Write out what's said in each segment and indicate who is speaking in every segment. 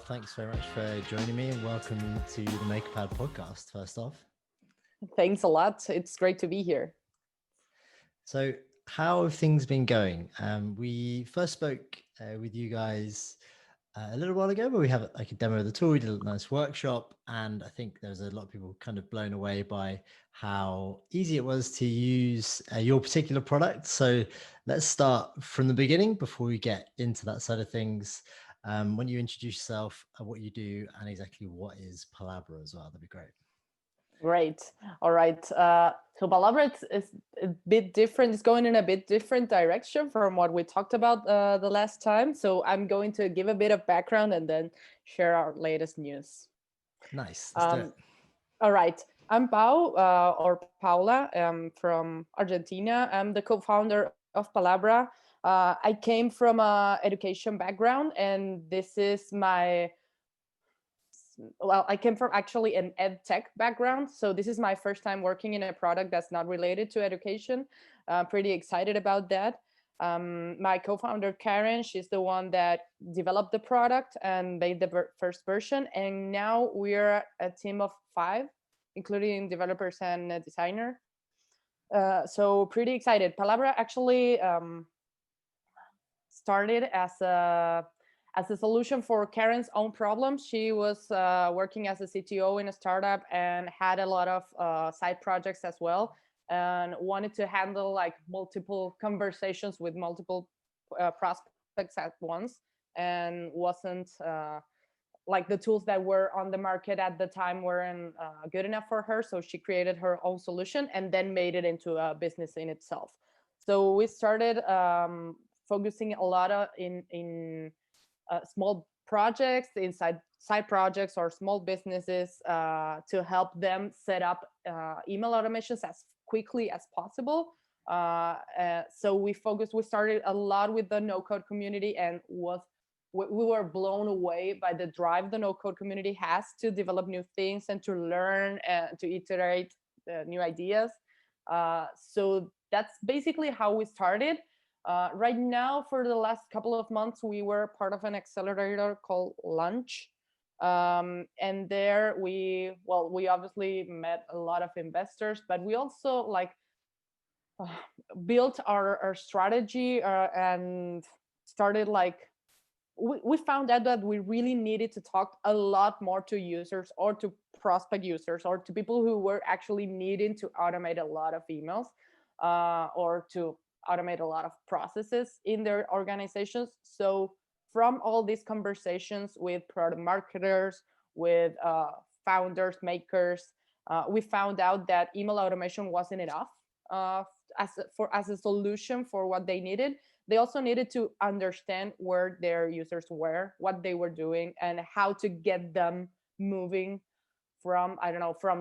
Speaker 1: thanks very much for joining me and welcome to the MakerPad podcast, first off.
Speaker 2: Thanks a lot. It's great to be here.
Speaker 1: So how have things been going? We first spoke with you guys a little while ago, but we have like a demo of the tool. We did a nice workshop, and I think there was a lot of people kind of blown away by how easy it was to use your particular product. So let's start from the beginning before we get into that side of things. When you introduce yourself, what you do, and exactly what is Palabra as well, that'd be great.
Speaker 2: Great. All right. So Palabra is a bit different. It's going in a bit different direction from what we talked about the last time. So I'm going to give a bit of background and then share our latest news.
Speaker 1: Nice. Let's do it.
Speaker 2: All right. I'm Pau or Paula. I'm from Argentina. I'm the co-founder of Palabra. I came from a education background, and this is I came from actually an EdTech background. So this is my first time working in a product that's not related to education. Pretty excited about that. My co-founder, Karen, she's the one that developed the product and made the first version. And now we're a team of 5, including developers and a designer. So pretty excited. Palabra actually started as a solution for Karen's own problems. She was working as a CTO in a startup and had a lot of side projects as well, and wanted to handle like multiple conversations with multiple prospects at once, and wasn't like the tools that were on the market at the time weren't good enough for her. So she created her own solution and then made it into a business in itself. So we started focusing a lot in small projects, inside side projects or small businesses to help them set up email automations as quickly as possible. So we started a lot with the no-code community, and we were blown away by the drive the no-code community has to develop new things and to learn and to iterate new ideas. So that's basically how we started. Right now, for the last couple of months, we were part of an accelerator called Launch. And there we obviously met a lot of investors, but we also built our strategy and started we found out that we really needed to talk a lot more to users or to prospect users or to people who were actually needing to automate a lot of emails or to automate a lot of processes in their organizations. So from all these conversations with product marketers, with founders, makers, we found out that email automation wasn't enough as a solution for what they needed. They also needed to understand where their users were, what they were doing, and how to get them moving from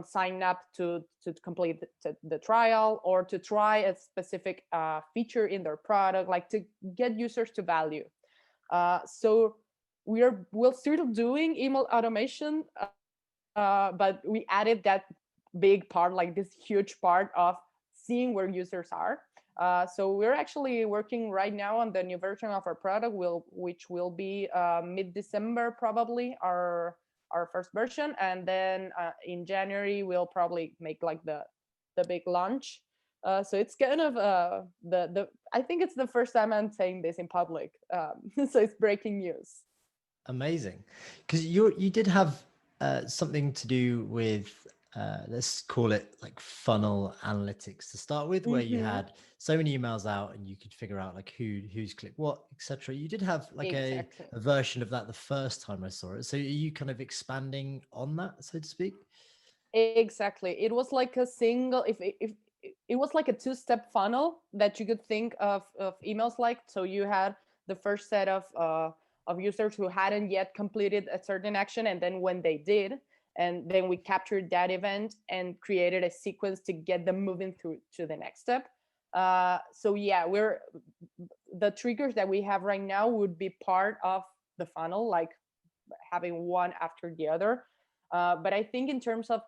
Speaker 2: sign up to complete the trial, or to try a specific feature in their product, like to get users to value. So we'll still doing email automation, but we added that big part, like this huge part of seeing where users are. So we're actually working right now on the new version of our product, which will be mid-December probably, our first version, and then in January we'll probably make like the big launch. So it's kind of I think it's the first time I'm saying this in public, so it's breaking news.
Speaker 1: Amazing, because you did have something to do with let's call it like funnel analytics to start with, where you had so many emails out and you could figure out like who's clicked what, etc. You did have like
Speaker 2: Exactly.
Speaker 1: a version of that the first time I saw it. So are you kind of expanding on that, so to speak?
Speaker 2: Exactly. It was like a single, if it was like a 2-step funnel that you could think of emails like. So you had the first set of users who hadn't yet completed a certain action, and then when they did, and then we captured that event and created a sequence to get them moving through to the next step. So yeah, the triggers that we have right now would be part of the funnel, like having one after the other. But I think in terms of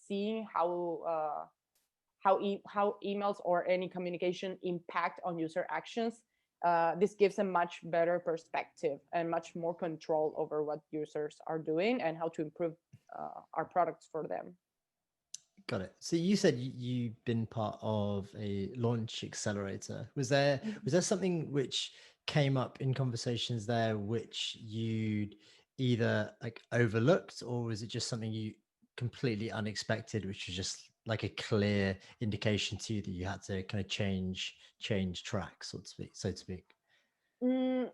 Speaker 2: seeing how emails or any communication impact on user actions, this gives a much better perspective and much more control over what users are doing and how to improve our products for them.
Speaker 1: Got it. So you said you've been part of a launch accelerator. Was there something which came up in conversations there which you'd either like overlooked, or was it just something you completely unexpected, which was just like a clear indication to you that you had to kind of change track, so to speak?
Speaker 2: Mm,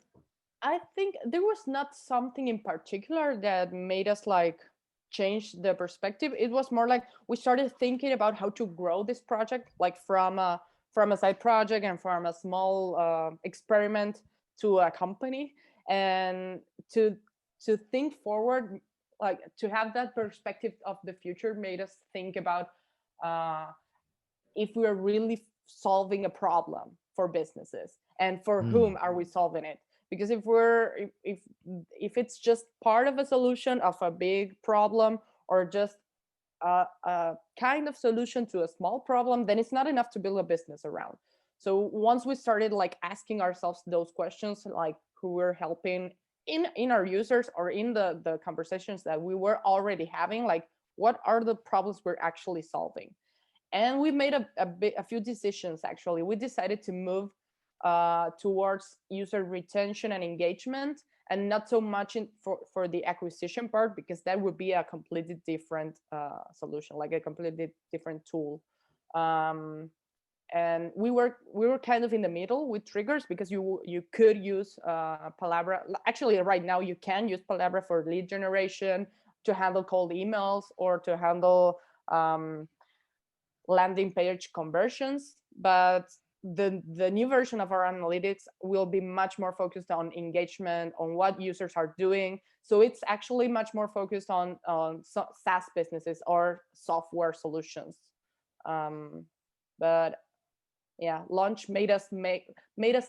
Speaker 2: I think there was not something in particular that made us like change the perspective. It was more like we started thinking about how to grow this project, like from a side project and from a small experiment to a company, and to to think forward, like to have that perspective of the future made us think about uh, if we're really solving a problem for businesses and for whom
Speaker 1: Mm,
Speaker 2: are we solving it. Because if we're if it's just part of a solution of a big problem, or just a kind of solution to a small problem, then it's not enough to build a business around. So once we started like asking ourselves those questions, like who we're helping in our users, or in the conversations that we were already having, like what are the problems we're actually solving. And we made a few decisions. Actually, we decided to move towards user retention and engagement, and not so much for the acquisition part, because that would be a completely different solution, like a completely different tool. um, and we were kind of in the middle with triggers, because you could use Palabra. Actually, right now you can use Palabra for lead generation, to handle cold emails, or to handle um, landing page conversions. But the new version of our analytics will be much more focused on engagement, on what users are doing. So it's actually much more focused on SaaS businesses or software solutions. um, but yeah, launch made us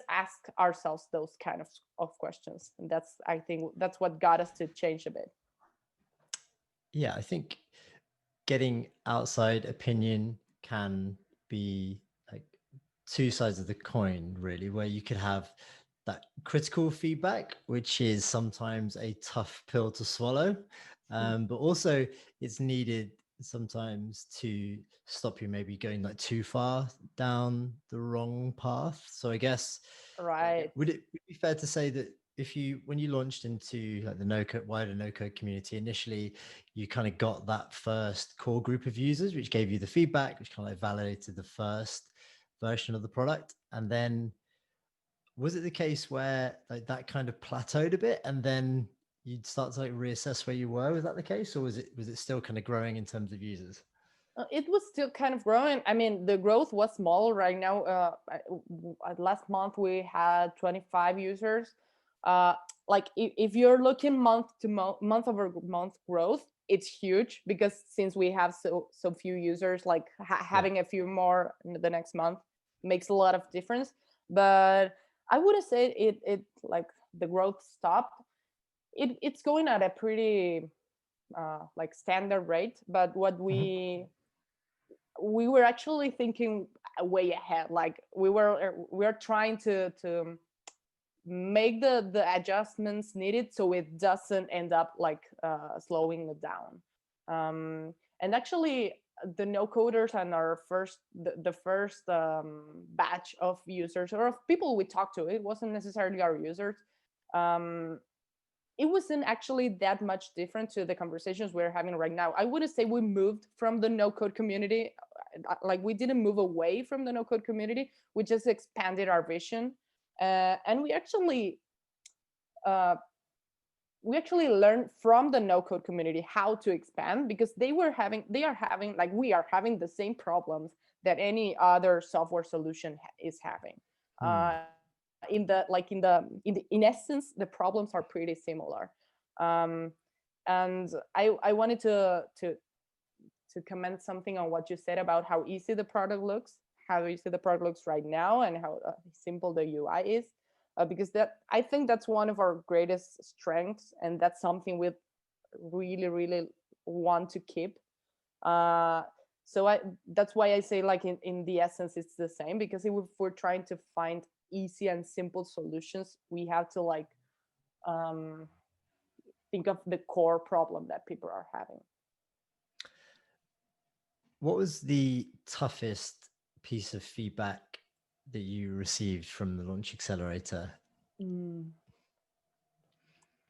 Speaker 2: ask ourselves those kind of questions, and that's, I think that's what got us to change a bit.
Speaker 1: yeah, I think getting outside opinion can be like two sides of the coin, really, where you could have that critical feedback, which is sometimes a tough pill to swallow, but also it's needed sometimes to stop you maybe going like too far down the wrong path. So I guess,
Speaker 2: Right.
Speaker 1: would it be fair to say that if you, when you launched into like the no code, wider no code community initially, you kind of got that first core group of users which gave you the feedback, which kind of like validated the first version of the product, and then was it the case where like that kind of plateaued a bit and then you'd start to like reassess where you were? Was that the case, or was it still kind of growing in terms of users?
Speaker 2: It was still kind of growing. I mean, the growth was small. Right now, last month we had 25 users. Like if you're looking month to month over month growth, it's huge, because since we have so few users, like
Speaker 1: Yeah.
Speaker 2: having a few more in the next month makes a lot of difference. But I wouldn't say it like the growth stopped. It's going at a pretty like standard rate. But what
Speaker 1: Mhm.
Speaker 2: we were actually thinking way ahead. Like we were trying to make the adjustments needed, so it doesn't end up like slowing it down. And actually, the no coders and our the first batch of users, or of people we talked to, it wasn't necessarily our users. um, it wasn't actually that much different to the conversations we're having right now. I wouldn't say we moved from the no code community. Like we didn't move away from the no code community. We just expanded our vision, and uh, we actually learned from the no code community how to expand, because they are having, like we are having the same problems that any other software solution is having.
Speaker 1: Hmm.
Speaker 2: In essence, the problems are pretty similar. um, and I wanted to comment something on what you said about how easy the product looks, how easy the product looks right now, and how simple the UI is. Because that, I think that's one of our greatest strengths, and that's something we really, really want to keep. Uh, so that's why I say, like in the essence, it's the same, because if we're trying to find easy and simple solutions, we have to like think of the core problem that people are having.
Speaker 1: What was the toughest piece of feedback that you received from the Launch Accelerator?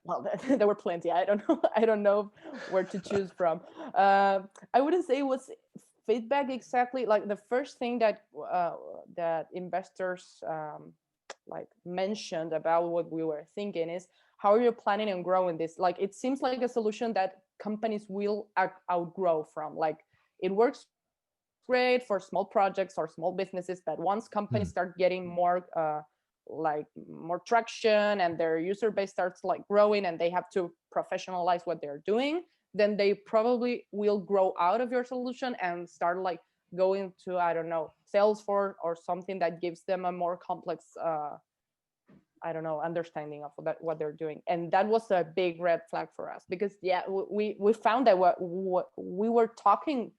Speaker 2: Well, there were plenty. I don't know. I don't know where to choose from. I wouldn't say it was feedback exactly. Like the first thing that that investors like mentioned about what we were thinking is, how are you planning on growing this? Like it seems like a solution that companies will outgrow from. Like it works great for small projects or small businesses, but once companies start getting more like more traction and their user base starts like growing and they have to professionalize what they're doing, then they probably will grow out of your solution and start like going to, I don't know, Salesforce or something that gives them a more complex I don't know, understanding of what they're doing. And that was a big red flag for us, because we found that what we were talking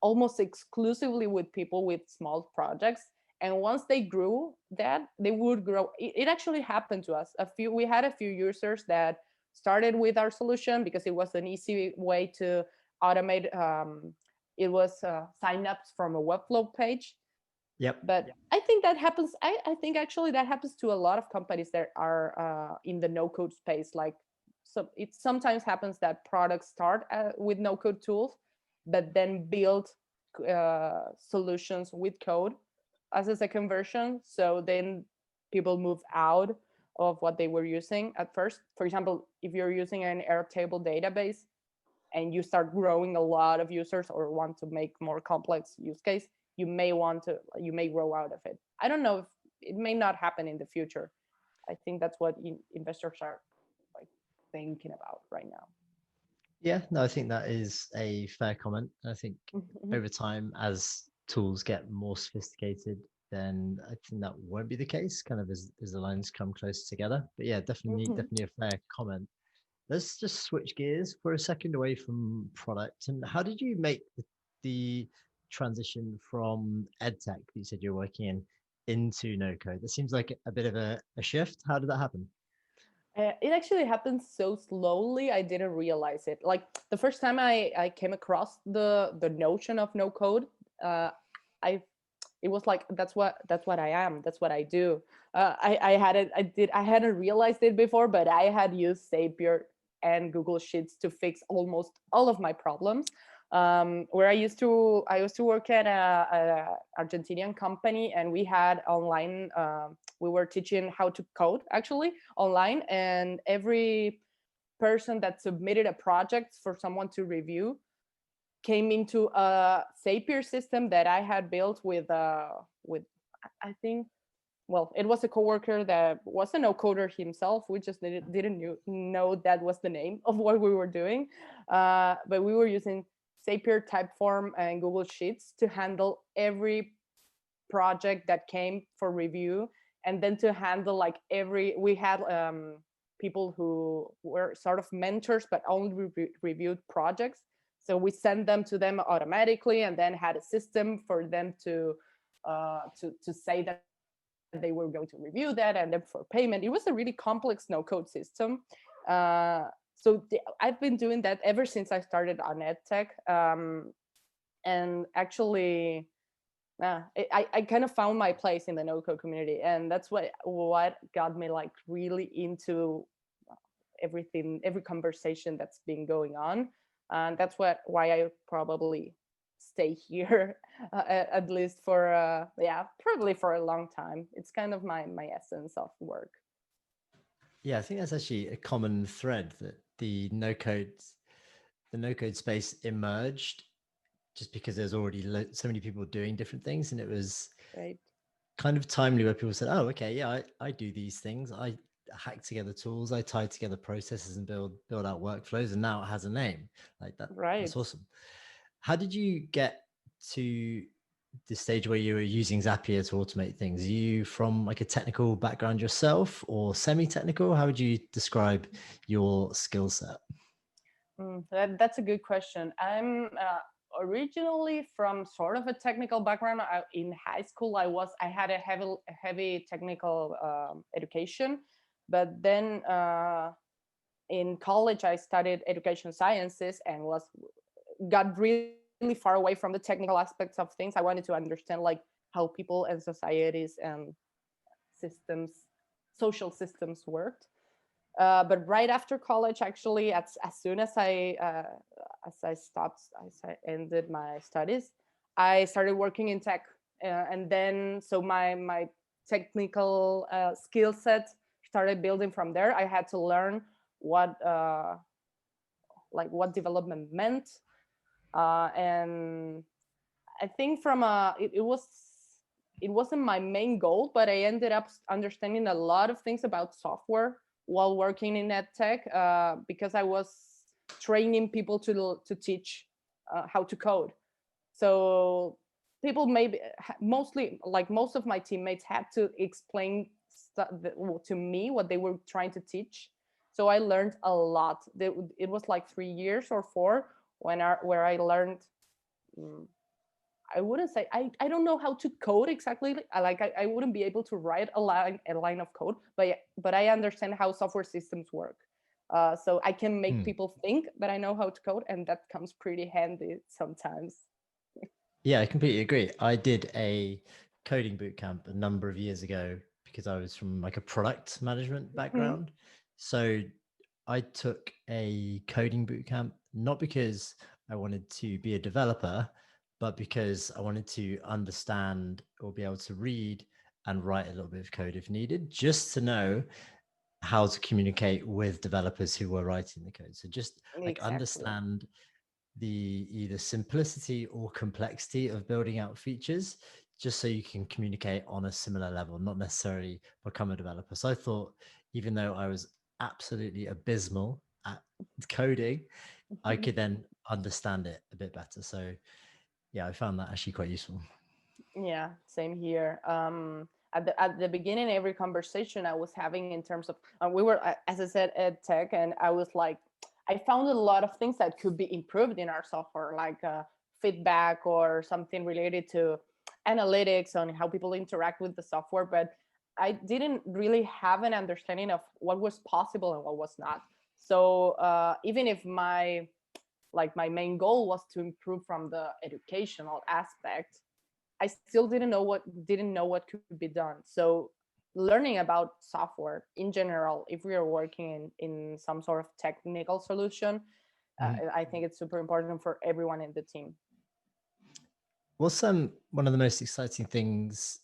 Speaker 2: almost exclusively with people with small projects, and once they grew, that they would grow. It actually happened to us. We had a few users that started with our solution because it was an easy way to automate. It was signups from a Webflow page.
Speaker 1: Yep.
Speaker 2: But I think that happens. I think actually that happens to a lot of companies that are in the no-code space. Like, so it sometimes happens that products start with no-code tools, but then build solutions with code as a second version. So then people move out of what they were using at first. For example, if you're using an Airtable database and you start growing a lot of users or want to make more complex use case, you may grow out of it. I don't know if it may not happen in the future. I think that's what investors are like thinking about right now.
Speaker 1: Yeah, no, I think that is a fair comment. I think over time, as tools get more sophisticated, then I think that won't be the case, kind of as the lines come closer together. But yeah, definitely a fair comment. Let's just switch gears for a second away from product. And how did you make the transition from EdTech that you said you're working in into no code? That seems like a bit of a shift. How did that happen?
Speaker 2: It actually happened so slowly, I didn't realize it. Like the first time I came across the notion of no code, it was like, that's what I am, that's what I do. I hadn't realized it before, but I had used Zapier and Google Sheets to fix almost all of my problems. Where I used to work at a Argentinian company, and we had online. We were teaching how to code actually online, and every person that submitted a project for someone to review came into a Zapier system that I had built with I think, well, it was a coworker that was a no-coder himself. We just didn't know that was the name of what we were doing, but we were using Zapier, Typeform, and Google Sheets to handle every project that came for review, and then to handle like we had people who were sort of mentors but only reviewed projects. So we sent them to them automatically, and then had a system for them to say that they were going to review that, and then for payment. It was a really complex no-code system. So I've been doing that ever since I started on EdTech. And actually, I kind of found my place in the no-code community, and that's what got me like really into everything, every conversation that's been going on. And that's why I probably stay here at least for probably for a long time. It's kind of my essence of work.
Speaker 1: Yeah, I think that's actually a common thread, that the no code space emerged just because there's already so many people doing different things, and it was kind of timely where people said, "Oh, okay, yeah, I do these things. I hack together tools, I tie together processes and build out workflows, and now it has a name." Like that.
Speaker 2: Right.
Speaker 1: That's awesome. How did you get to the stage where you were using Zapier to automate things? Are you from like a technical background yourself, or semi-technical? How would you describe your skill set?
Speaker 2: That's a good question. originally from sort of a technical background. In high school, I had a heavy technical education, but then in college I studied education sciences and got really far away from the technical aspects of things. I wanted to understand like how people and societies and systems, social systems worked. But right after college, actually, as soon as I ended my studies, I started working in tech, and then so my technical skill set started building from there. I had to learn what what development meant, and I think it wasn't my main goal, but I ended up understanding a lot of things about software while working in EdTech, because I was training people to teach how to code. So people maybe mostly like most of my teammates had to explain to me what they were trying to teach. So I learned a lot. It was like 3 years or four where I learned. mm, I wouldn't say I don't know how to code exactly. I wouldn't be able to write a line of code, but I understand how software systems work. So I can make
Speaker 1: Hmm.
Speaker 2: people think that I know how to code, and that comes pretty handy sometimes.
Speaker 1: Yeah, I completely agree. I did a coding bootcamp a number of years ago because I was from like a product management
Speaker 2: Hmm.
Speaker 1: background. So I took a coding bootcamp not because I wanted to be a developer, but because I wanted to understand or be able to read and write a little bit of code if needed, just to know how to communicate with developers who were writing the code. So just like
Speaker 2: Exactly.
Speaker 1: understand the either simplicity or complexity of building out features, just so you can communicate on a similar level, not necessarily become a developer. So I thought, even though I was absolutely abysmal at coding, I could then understand it a bit better. So yeah, I found that actually quite useful.
Speaker 2: Yeah, same here. At the beginning, every conversation I was having in terms of we were, as I said, ed tech, and I was like, I found a lot of things that could be improved in our software, like feedback or something related to analytics on how people interact with the software. But I didn't really have an understanding of what was possible and what was not. So even if my main goal was to improve from the educational aspect, I still didn't know what could be done. So learning about software in general, if we are working in some sort of technical solution,
Speaker 1: Mhm.
Speaker 2: I think it's super important for everyone in the team.
Speaker 1: What's one of the most exciting things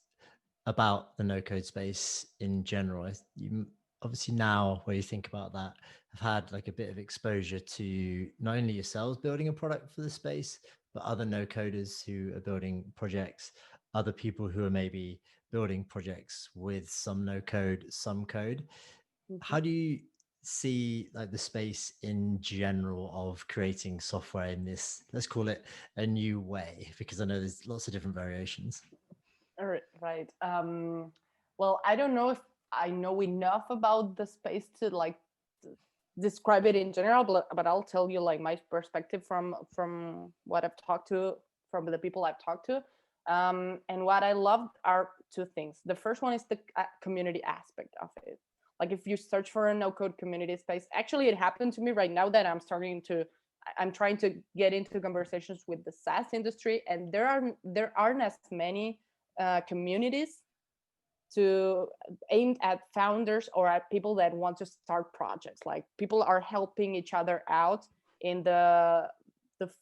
Speaker 1: about the no code space in general? You obviously now, where you think about that, have had like a bit of exposure to not only yourselves building a product for the space, but other no coders who are building projects, other people who are maybe building projects with some no code, some code.
Speaker 2: Mhm.
Speaker 1: How do you see like the space in general of creating software in this, let's call it a new way, because I know there's lots of different variations.
Speaker 2: Right. Well, I don't know if I know enough about the space to like describe it in general, but I'll tell you like my perspective from what I've talked to, from the people I've talked to. And what I loved are two things. The first one is the community aspect of it. Like if you search for a no code community space, actually it happened to me right now that I'm trying to get into conversations with the SaaS industry, and there aren't as many communities to aimed at founders or at people that want to start projects. Like people are helping each other out in the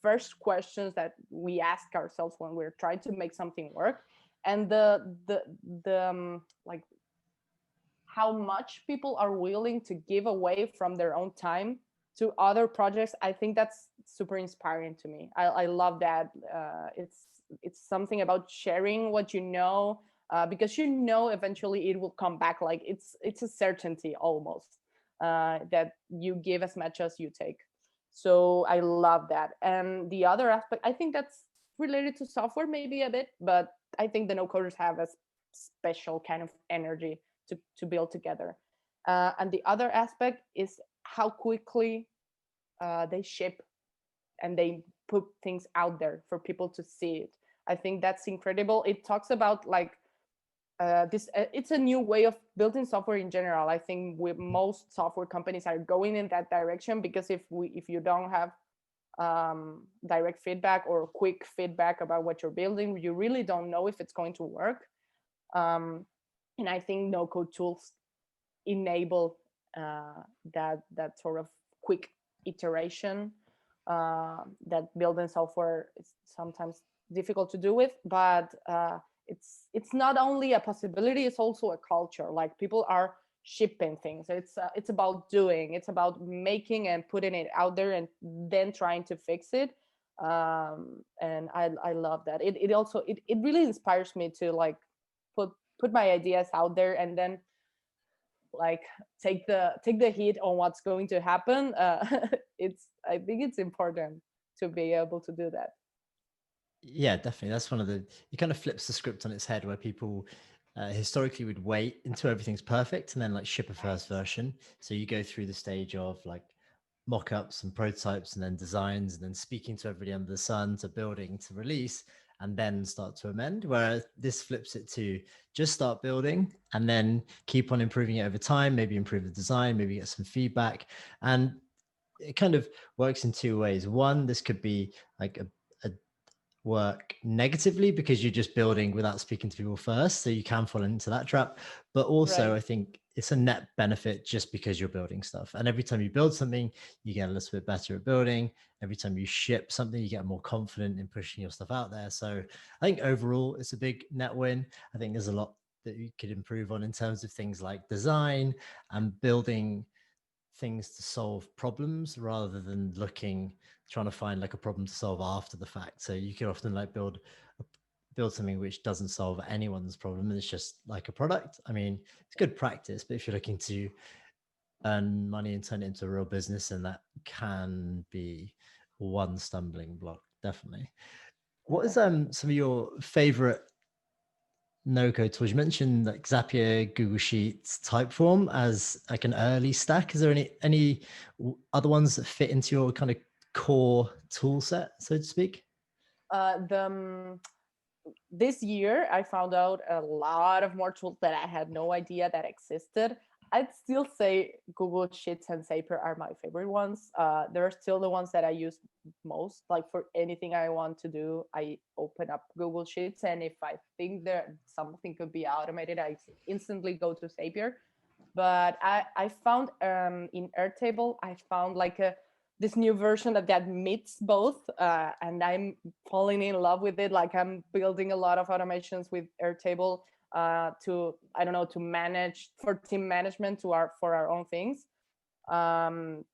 Speaker 2: first questions that we ask ourselves when we're trying to make something work, and the like how much people are willing to give away from their own time to other projects. I think that's super inspiring to me. I love that. It's something about sharing what you know, because you know eventually it will come back. Like it's a certainty almost, that you give as much as you take. So I love that. And the other aspect, I think that's related to software maybe a bit, but I think the no coders have a special kind of energy to build together. And the other aspect is how quickly they ship and they put things out there for people to see it. I think that's incredible. It talks about like this it's a new way of building software in general. I think with most software companies are going in that direction, because if you don't have direct feedback or quick feedback about what you're building, you really don't know if it's going to work. And I think no-code tools enable that sort of quick iteration that building software is sometimes difficult to do with. But it's not only a possibility; it's also a culture. Like, people are shipping things. It's about doing. It's about making and putting it out there, and then trying to fix it. And I love that. It also it really inspires me to like put my ideas out there, and then like take the hit on what's going to happen. It's I think it's important to be able to do that.
Speaker 1: Yeah, definitely. That's one of the, it kind of flips the script on its head, where people historically would wait until everything's perfect and then like ship a first
Speaker 2: Right.
Speaker 1: version. So you go through the stage of like mock-ups and prototypes and then designs and then speaking to everybody under the sun to building to release and then start to amend. Whereas this flips it to just start building and then keep on improving it over time, maybe improve the design, maybe get some feedback. And it kind of works in two ways. One, this could be like a work negatively because you're just building without speaking to people first. So you can fall into that trap. But also,
Speaker 2: Right.
Speaker 1: I think it's a net benefit just because you're building stuff. And every time you build something, you get a little bit better at building. Every time you ship something, you get more confident in pushing your stuff out there. So I think overall, it's a big net win. I think there's a lot that you could improve on in terms of things like design and building things to solve problems rather than trying to find like a problem to solve after the fact. So you can often like build something which doesn't solve anyone's problem, and it's just like a product. I mean, it's good practice, but if you're looking to earn money and turn it into a real business, then that can be one stumbling block, definitely. What is
Speaker 2: Definitely.
Speaker 1: some of your favorite no-code tools? You mentioned like Zapier, Google Sheets, Typeform as like an early stack. Is there any other ones that fit into your kind of core tool set, so to speak?
Speaker 2: The This year I found out a lot of more tools that I had no idea that existed. I'd still say Google Sheets and Zapier are my favorite ones. They're still the ones that I use most. Like, for anything I want to do, I open up Google Sheets, and if I think that something could be automated, I instantly go to Zapier. But I found in Airtable, I found like this new version that meets both, and I'm falling in love with it. Like, I'm building a lot of automations with Airtable to, I don't know, to manage for team management for our own things, um,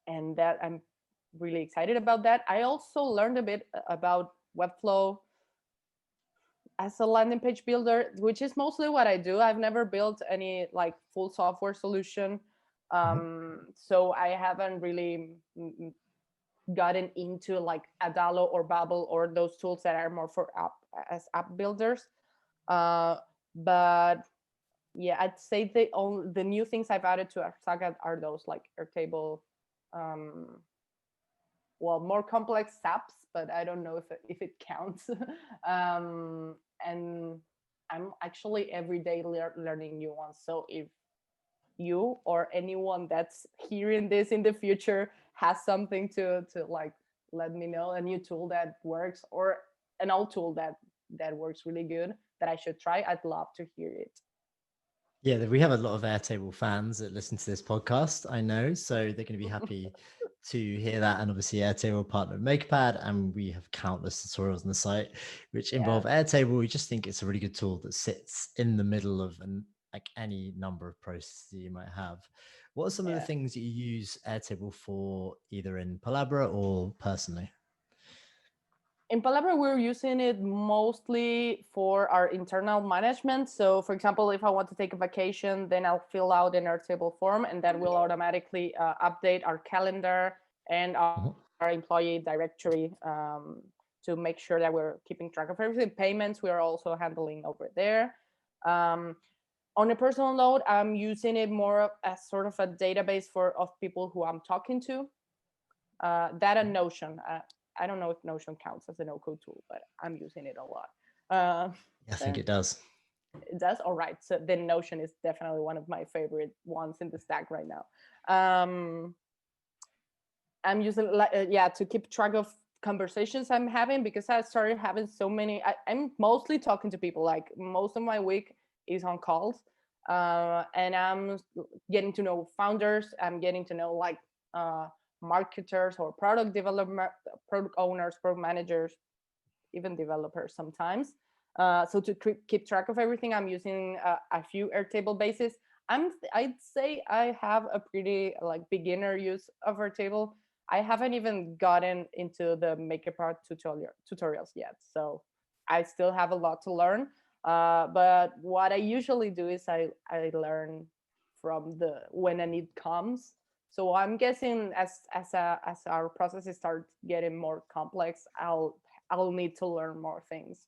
Speaker 2: and that I'm really excited about that. I also learned a bit about Webflow as a landing page builder, which is mostly what I do. I've never built any like full software solution.
Speaker 1: Mhm.
Speaker 2: So I haven't really gotten into like Adalo or Babel or those tools that are more for app builders. Uh, but yeah, I'd say the new things I've added to Arsaga are those like Airtable, um, well, more complex apps, but I don't know if it counts. And I'm actually every day learning new ones. So if you or anyone that's hearing this in the future has something to like let me know, a new tool that works or an old tool that works really good that I should try, I'd love to hear it.
Speaker 1: Yeah, we have a lot of Airtable fans that listen to this podcast, I know. So they're going to be happy to hear that. And obviously, Airtable partner with MakerPad, and we have countless tutorials on the site which
Speaker 2: Yeah.
Speaker 1: involve Airtable. We just think it's a really good tool that sits in the middle of like any number of processes you might have. What are some of the
Speaker 2: Yeah.
Speaker 1: things that you use Airtable for, either in Palabra or personally?
Speaker 2: In Palabra, we're using it mostly for our internal management. So, for example, if I want to take a vacation, then I'll fill out an Airtable form, and that will automatically update our calendar and
Speaker 1: Mhm.
Speaker 2: our employee directory, to make sure that we're keeping track of everything. Payments, we are also handling over there. Um, on a personal note, I'm using it more as sort of a database of people who I'm talking to. That and Notion. I don't know if Notion counts as a no-code tool, but I'm using it a lot. Uh,
Speaker 1: I think
Speaker 2: so
Speaker 1: it does.
Speaker 2: it does. All right. So then Notion is definitely one of my favorite ones in the stack right now. Um, I'm using to keep track of conversations I'm having, because I started having so many. I'm mostly talking to people. Like most of my week is on calls, and I'm getting to know founders. I'm getting to know like uh, marketers or product development, product owners, product managers, even developers sometimes. So to keep track of everything, I'm using a few Airtable bases. I'd say I have a pretty like beginner use of Airtable. I haven't even gotten into the MakerPart tutorials yet, so I still have a lot to learn. But what I usually do is I learn from the when a need comes. So I'm guessing as our processes start getting more complex, I'll need to learn more things.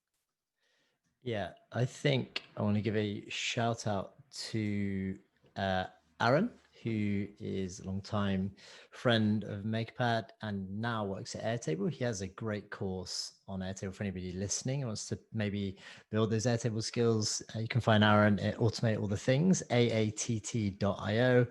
Speaker 1: Yeah, I think I want to give a shout out to uh, Aaron, who is a long-time friend of MakePad and now works at Airtable. He has a great course on Airtable for anybody listening who wants to maybe build those Airtable skills. You can find Aaron at Automate All the Things, AATT.io,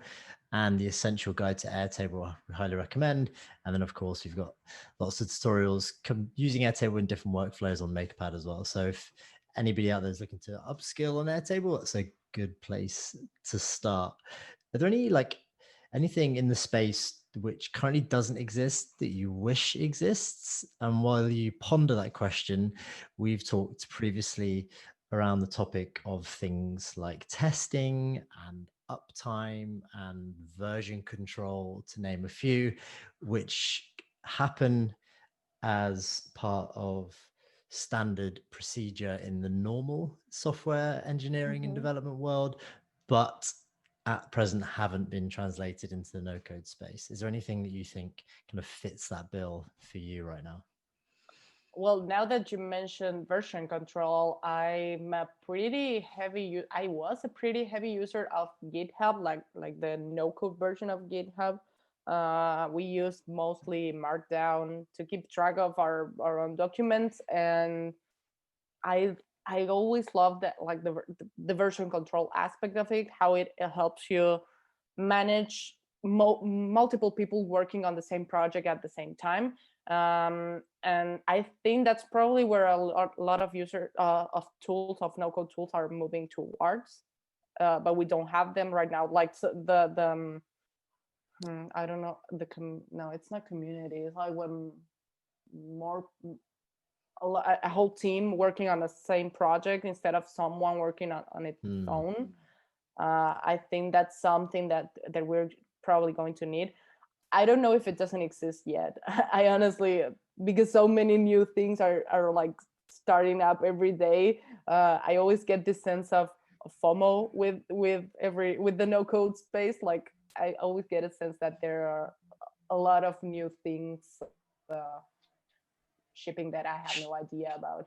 Speaker 1: and the Essential Guide to Airtable. I highly recommend. And then, of course, we've got lots of tutorials using Airtable in different workflows on MakePad as well. So if anybody out there is looking to upskill on Airtable, that's a good place to start. Are there anything in the space which currently doesn't exist that you wish exists? And while you ponder that question, we've talked previously around the topic of things like testing and uptime and version control, to name a few, which happen as part of standard procedure in the normal software engineering and
Speaker 2: Mm-hmm.
Speaker 1: development world, but at present haven't been translated into the no code space. Is there anything that you think kind of fits that bill for you right now?
Speaker 2: Well, now that you mentioned version control, I was a pretty heavy user of GitHub, like the no code version of GitHub. We use mostly Markdown to keep track of our own documents, and I I always love that, like the version control aspect of it, how it helps you manage multiple people working on the same project at the same time. And I think that's probably where a lot of of tools, of no code tools, are moving towards. But we don't have them right now. Like I don't know, no, it's not community. It's like when more a whole team working on the same project instead of someone working on its own. I think that's something that we're probably going to need. I don't know if it doesn't exist yet. I honestly, because so many new things are like starting up every day. I always get this sense of FOMO with the no code space. Like I always get a sense that there are a lot of new things shipping that I have no idea about.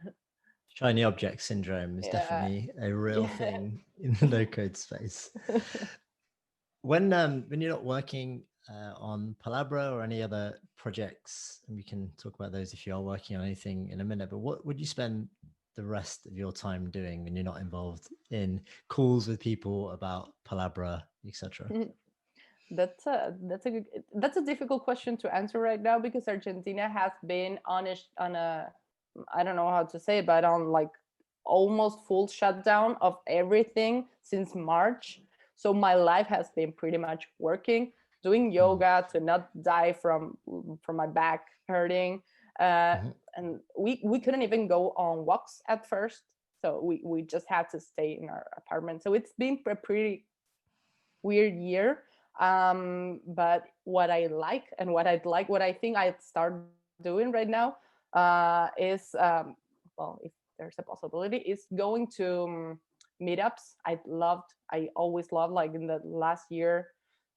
Speaker 1: Shiny object syndrome is
Speaker 2: Yeah,
Speaker 1: definitely a real
Speaker 2: yeah.
Speaker 1: thing in the no code space. When you're not working on Palabra or any other projects, and we can talk about those if you are working on anything in a minute, but what would you spend the rest of your time doing when you're not involved in calls with people about Palabra, etc.?
Speaker 2: That's a difficult question to answer right now, because Argentina has been on a, I don't know how to say it, but on like almost full shutdown of everything since March. So my life has been pretty much working, doing yoga to not die from my back hurting, uh,
Speaker 1: Mm-hmm.
Speaker 2: and we couldn't even go on walks at first. So we just had to stay in our apartment. So it's been a pretty weird year. But what I like and what I think I'd start doing right now is, well, if there's a possibility, is going to meetups. I always loved, like in the last year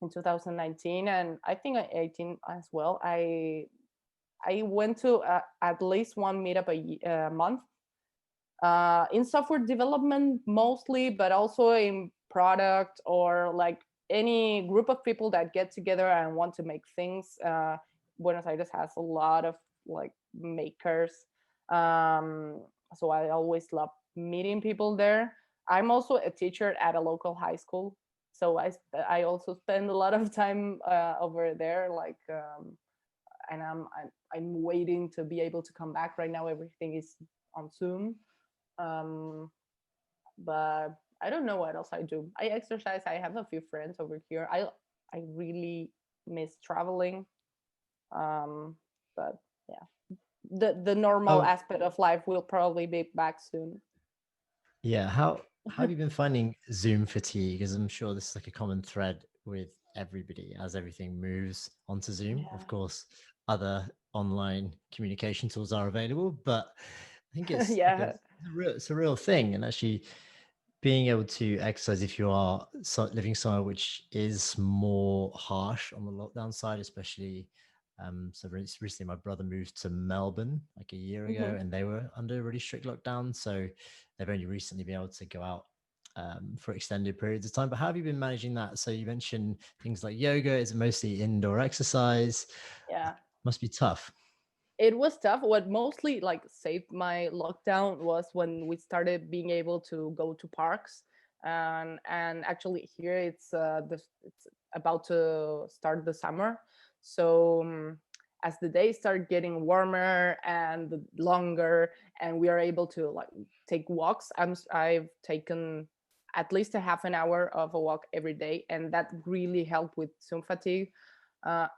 Speaker 2: in 2019, and I think 18 as well. I went to at least one meetup a month, in software development mostly, but also in product, or like any group of people that get together and want to make things. Buenos Aires has a lot of like makers. So I always love meeting people there. I'm also a teacher at a local high school, so I also spend a lot of time over there. And I'm waiting to be able to come back. Right now, everything is on Zoom. Um, but I don't know what else I do. I exercise. I have a few friends over here. I really miss traveling. Um, but yeah, the normal
Speaker 1: Oh,
Speaker 2: aspect of life will probably be back soon.
Speaker 1: yeah. How have you been finding Zoom fatigue? Because I'm sure this is like a common thread with everybody as everything moves onto Zoom. Of course, other online communication tools are available, but I think
Speaker 2: Yeah,
Speaker 1: it's like
Speaker 2: yeah,
Speaker 1: it's a real thing. And actually being able to exercise if you are living somewhere which is more harsh on the lockdown side, especially recently my brother moved to Melbourne like a year ago,
Speaker 2: hmm,
Speaker 1: and they were under a really strict lockdown, so they've only recently been able to go out for extended periods of time. But how have you been managing that? So you mentioned things like yoga. Is it mostly indoor exercise?
Speaker 2: yeah.
Speaker 1: Must be tough.
Speaker 2: It was tough. What mostly like saved my lockdown was when we started being able to go to parks. And actually here it's about to start the summer. So as the days start getting warmer and longer, and we are able to like take walks, I've taken at least a half an hour of a walk every day, and that really helped with Zoom fatigue.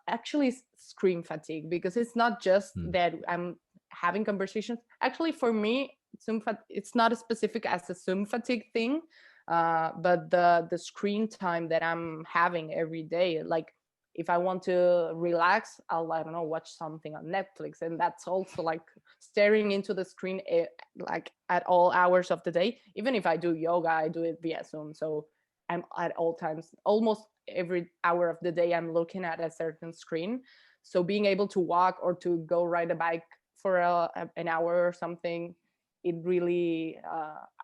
Speaker 2: Actually screen fatigue, because it's not just
Speaker 1: Hmm.
Speaker 2: that I'm having conversations. Actually, for me, it's not as specific as a Zoom fatigue thing, but the screen time that I'm having every day. Like if I want to relax, I don't know, watch something on Netflix, and that's also like staring into the screen, like at all hours of the day. Even if I do yoga, I do it via Zoom. So I'm at all times, almost every hour of the day, I'm looking at a certain screen. So being able to walk or to go ride a bike for an hour or something, it really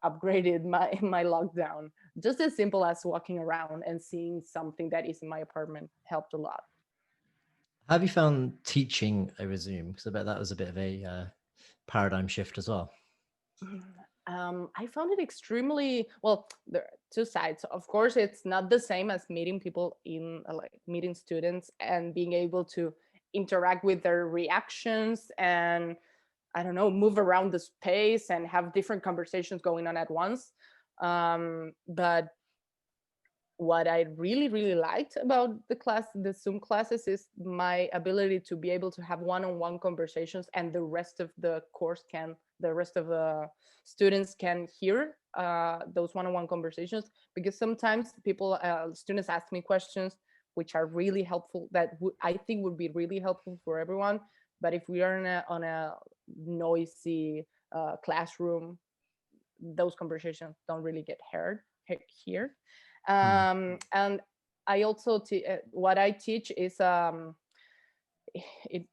Speaker 2: upgraded my lockdown. Just as simple as walking around and seeing something that is in my apartment helped a lot.
Speaker 1: Have you found teaching over Zoom? Because I bet that was a bit of a paradigm shift as well.
Speaker 2: I found it extremely well. There are two sides. Of course, it's not the same as meeting people in like meeting students and being able to interact with their reactions and I don't know, move around the space and have different conversations going on at once. But what I really liked about the Zoom classes, is my ability to be able to have one-on-one conversations, and the rest of the students can hear those one-on-one conversations. Because sometimes students ask me questions which are really helpful, that I think would be really helpful for everyone. But if we are on a noisy classroom, those conversations don't really get heard here.
Speaker 1: Hmm.
Speaker 2: And I also what I teach is it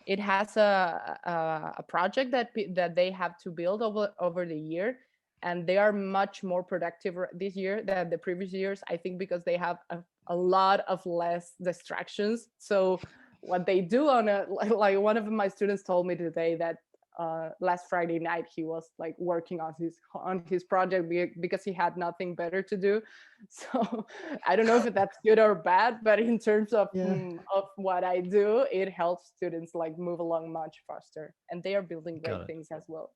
Speaker 2: it has a project that they have to build over the year, and they are much more productive this year than the previous years, I think, because they have a lot of less distractions. So what they do on a like one of my students told me today that last Friday night he was like working on his project because he had nothing better to do. So I don't know if that's good or bad, but in terms
Speaker 1: Yeah,
Speaker 2: of what I do, it helps students like move along much faster, and they are building
Speaker 1: got
Speaker 2: great
Speaker 1: it.
Speaker 2: things as well.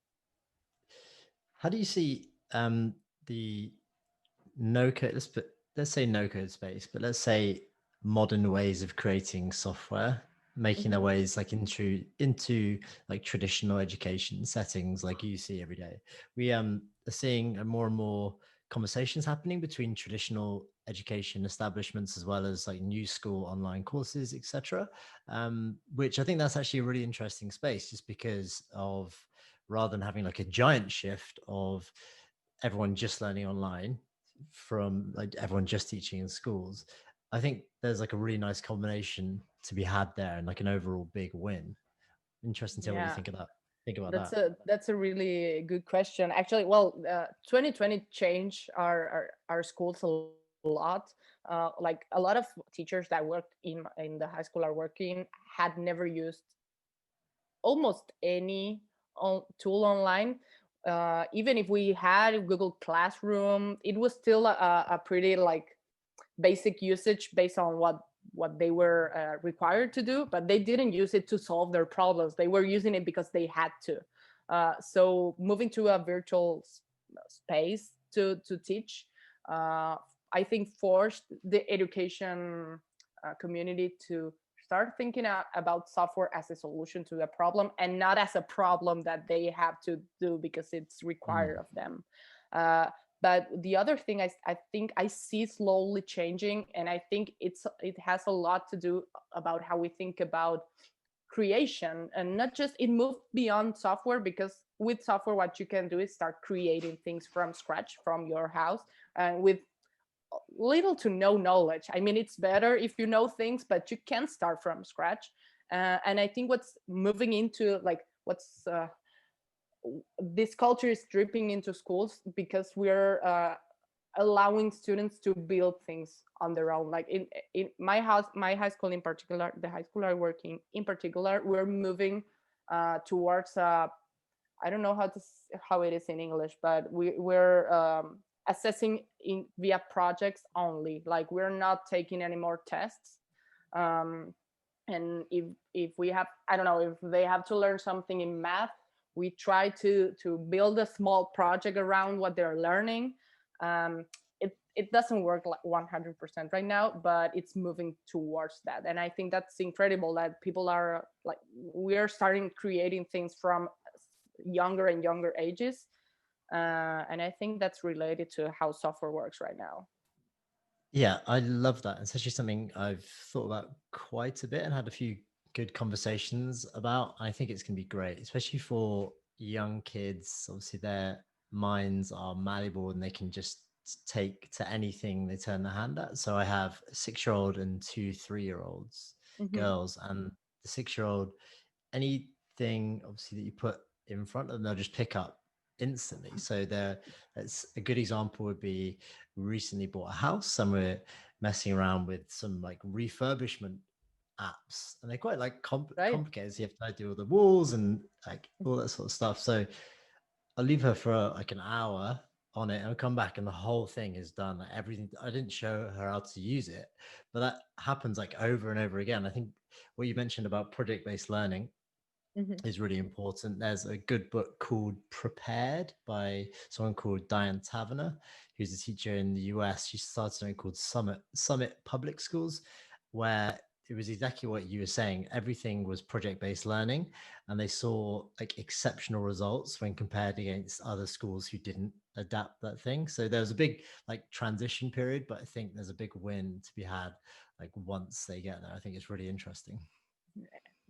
Speaker 1: How do you see the no code? Let's say no code space, but let's say modern ways of creating software making their
Speaker 2: Hmm.
Speaker 1: ways like into like traditional education settings like you see every day. We are seeing more and more conversations happening between traditional education establishments as well as like new school online courses, etc. Which I think that's actually a really interesting space, just because of rather than having like a giant shift of everyone just learning online from like everyone just teaching in schools. I think there's like a really nice combination to be had there and like an overall big win. Interesting to hear what you
Speaker 2: Yeah,
Speaker 1: think about that.
Speaker 2: that's a really good question. Actually, well, 2020 changed our schools a lot. Like a lot of teachers that worked in the high school are working had never used almost any tool online. Even if we had Google Classroom, it was still a pretty like basic usage based on what they were required to do, but they didn't use it to solve their problems. They were using it because they had to. So moving to a virtual space to teach, I think forced the education community to start thinking about software as a solution to a problem and not as a problem that they have to do because it's required
Speaker 1: Mm.
Speaker 2: of them. Uh, but the other thing I think I see slowly changing, and I think it has a lot to do about how we think about creation, and not just it moved beyond software, because with software what you can do is start creating things from scratch from your house and with little to no knowledge. I mean, it's better if you know things, but you can start from scratch. And I think what's moving into like what's this culture is dripping into schools because we're allowing students to build things on their own. Like in my high school in particular, the high school I work in particular, we're moving towards I don't know how it is in English, but we're assessing in via projects only. Like we're not taking any more tests. Um, and if we have, I don't know, if they have to learn something in math, we try to build a small project around what they're learning. It doesn't work like 100% right now, but it's moving towards that, and I think that's incredible that people are like we're starting creating things from younger and younger ages, and I think that's related to how software works right now.
Speaker 1: Yeah, I love that. It's actually something I've thought about quite a bit and had a few good conversations about. I think it's going to be great, especially for young kids. Obviously, their minds are malleable and they can just take to anything they turn their hand at. So I have a 6-year-old and two 3-year-olds,
Speaker 2: Mm-hmm.
Speaker 1: girls, and the 6-year-old, anything obviously that you put in front of them, they'll just pick up instantly. So that's a good example would be we recently bought a house and we're messing around with some like refurbishment apps, and they're quite like
Speaker 2: Right.
Speaker 1: complicated. So you have to do all the walls and like all that sort of stuff. So I'll leave her for like an hour on it and I'll come back and the whole thing is done. Like everything, I didn't show her how to use it, but that happens like over and over again. I think what you mentioned about project-based learning
Speaker 2: Mm-hmm.
Speaker 1: is really important. There's a good book called Prepared by someone called Diane Taverner, who's a teacher in the US. She started something called Summit Public Schools, where it was exactly what you were saying. Everything was project-based learning, and they saw like exceptional results when compared against other schools who didn't adapt that thing. So there was a big like transition period, but I think there's a big win to be had like once they get there. I think it's really interesting.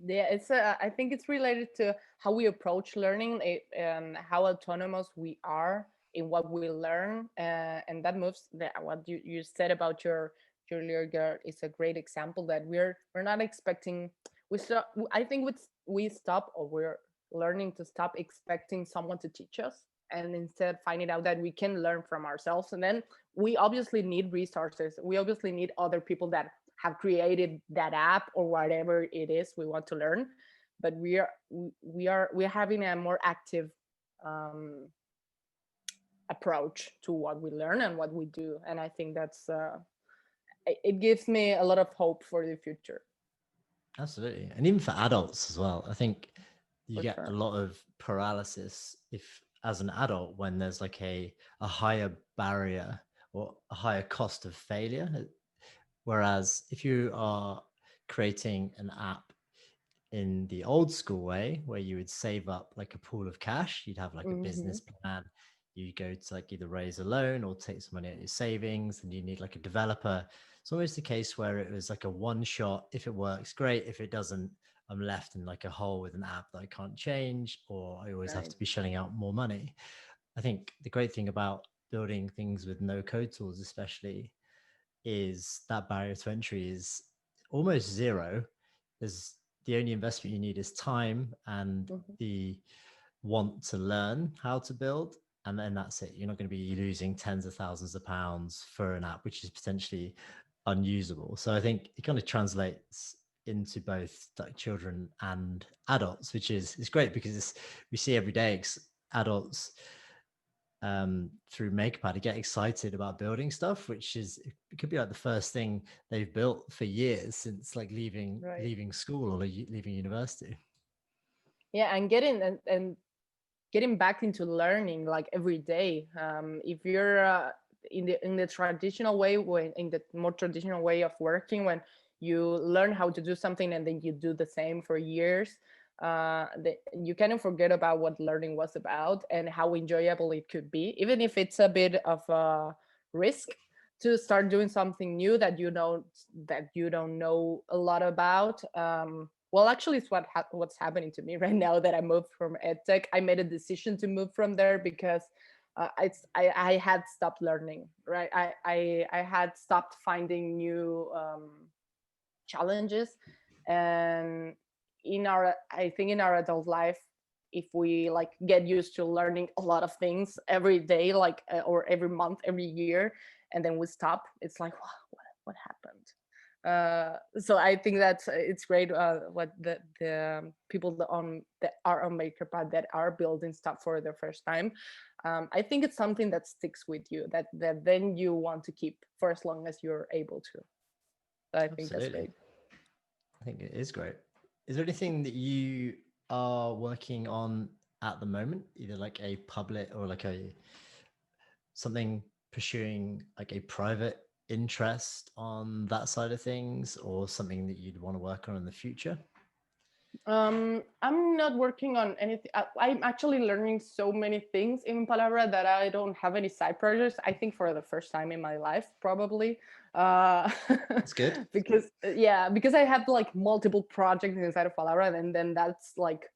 Speaker 2: Yeah, it's I think it's related to how we approach learning, and how autonomous we are in what we learn, and that moves that what you said about your little girl is a great example that we're not expecting. I think we stop, or we're learning to stop expecting someone to teach us, and instead finding out that we can learn from ourselves. And then we obviously need resources, we obviously need other people that have created that app or whatever it is we want to learn, but we're having a more active um, approach to what we learn and what we do, and I think that's it gives me a lot of hope for the future.
Speaker 1: Absolutely. And even for adults as well. I think you
Speaker 2: For
Speaker 1: get a
Speaker 2: sure.
Speaker 1: lot of paralysis if as an adult when there's like a higher barrier or a higher cost of failure. Whereas if you are creating an app in the old school way where you would save up like a pool of cash, you'd have like a
Speaker 2: Hmm.
Speaker 1: business plan, you go to like either raise a loan or take some money out of your savings, and you need like a developer. It's almost the case where it was like a one shot. If it works, great. If it doesn't, I'm left in like a hole with an app that I can't change, or I always have
Speaker 2: Right.
Speaker 1: to be shelling out more money. I think the great thing about building things with no code tools especially is that barrier to entry is almost zero. There's the only investment you need is time and
Speaker 2: Hmm.
Speaker 1: the want to learn how to build. And then that's it. You're not going to be losing tens of thousands of pounds for an app, which is potentially unusable. So I think it kind of translates into both like children and adults, which is great because we see every day adults through MakerPad to get excited about building stuff, which is it could be like the first thing they've built for years since like leaving school or leaving university.
Speaker 2: Yeah, and getting back into learning like every day. If you're in the traditional way, when in the more traditional way of working, when you learn how to do something and then you do the same for years, you kind of forget about what learning was about and how enjoyable it could be, even if it's a bit of a risk to start doing something new that you don't know a lot about. Well, actually, it's what's happening to me right now that I moved from EdTech. I made a decision to move from there because I had stopped learning, right? I had stopped finding new challenges, and I think in our adult life, if we like get used to learning a lot of things every day, like or every month, every year, and then we stop, it's like, what happened? So I think that it's great what the people that are on MakerPad that are building stuff for the first time. I think it's something that sticks with you, that then you want to keep for as long as you're able to. So I think that's great.
Speaker 1: I think it is great. Is there anything that you are working on at the moment, either like a public or like something pursuing like a private interest on that side of things, or something that you'd want to work on in the future?
Speaker 2: I'm not working on anything. I'm actually learning so many things in Palabra that I don't have any side projects. I think for the first time in my life, probably.
Speaker 1: That's good.
Speaker 2: because I have like multiple projects inside of Palabra, and then that's like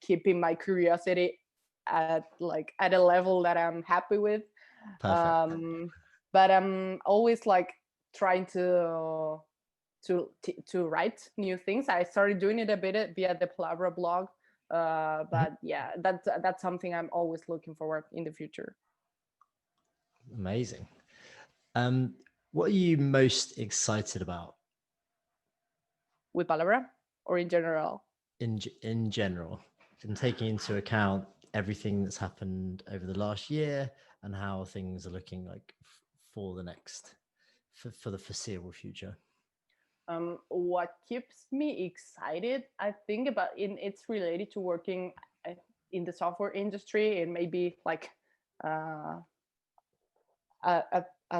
Speaker 2: keeping my curiosity at a level that I'm happy with.
Speaker 1: Perfect.
Speaker 2: But I'm always like trying to write new things. I started doing it a bit via the Palabra blog, but yeah, that's something I'm always looking forward in the future.
Speaker 1: Amazing. What are you most excited about?
Speaker 2: With Palabra or in general?
Speaker 1: In general, and taking into account everything that's happened over the last year and how things are looking like for the foreseeable future.
Speaker 2: What keeps me excited, I think it's related to working in the software industry, and maybe like a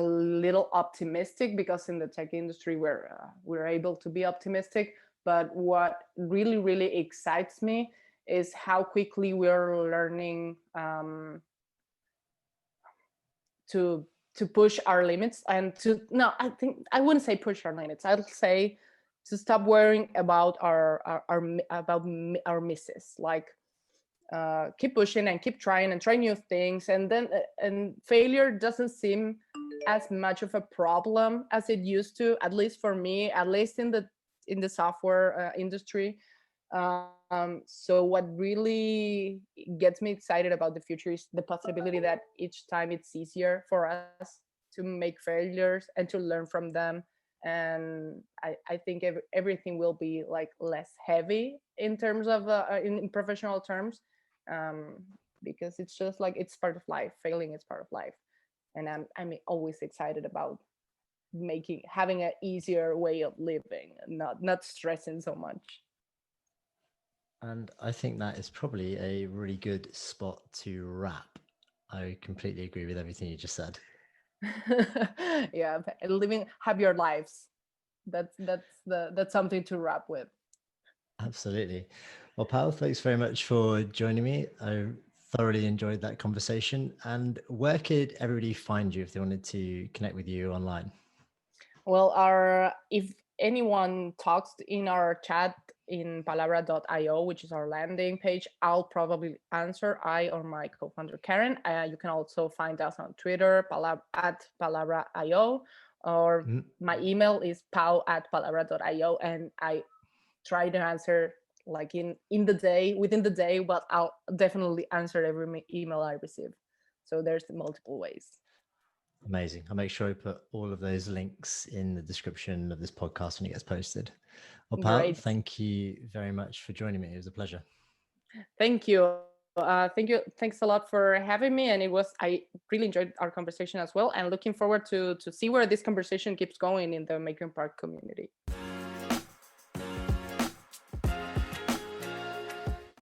Speaker 2: little optimistic, because in the tech industry we're able to be optimistic. But what really excites me is how quickly we're learning to push our limits, and I think I wouldn't say push our limits. I'll say to stop worrying about our misses. Like keep pushing and keep trying and try new things, and then and failure doesn't seem as much of a problem as it used to, at least for me, at least in the software industry. So what really gets me excited about the future is the possibility that each time it's easier for us to make failures and to learn from them. And I think everything will be like less heavy in terms of in professional terms, because it's just like it's part of life. Failing is part of life, and I'm always excited about having an easier way of living, and not stressing so much.
Speaker 1: And I think that is probably a really good spot to wrap. I completely agree with everything you just said.
Speaker 2: Yeah, have your lives. That's something to wrap with.
Speaker 1: Absolutely. Well, Paul, thanks very much for joining me. I thoroughly enjoyed that conversation. And where could everybody find you if they wanted to connect with you online?
Speaker 2: Well, if anyone talks in our chat in palabra.io, which is our landing page, I'll probably answer, I or my co-founder Karen. You can also find us on Twitter, at palabra.io, or my email is pau@palabra.io, and I try to answer like within the day, but I'll definitely answer every email I receive. So there's multiple ways.
Speaker 1: Amazing. I'll make sure I put all of those links in the description of this podcast when it gets posted. Well, Paula,
Speaker 2: Great.
Speaker 1: thank you very much for joining me. It was a pleasure.
Speaker 2: Thank you. Thank you. Thanks a lot for having me. And I really enjoyed our conversation as well. And looking forward to see where this conversation keeps going in the Maker Park community.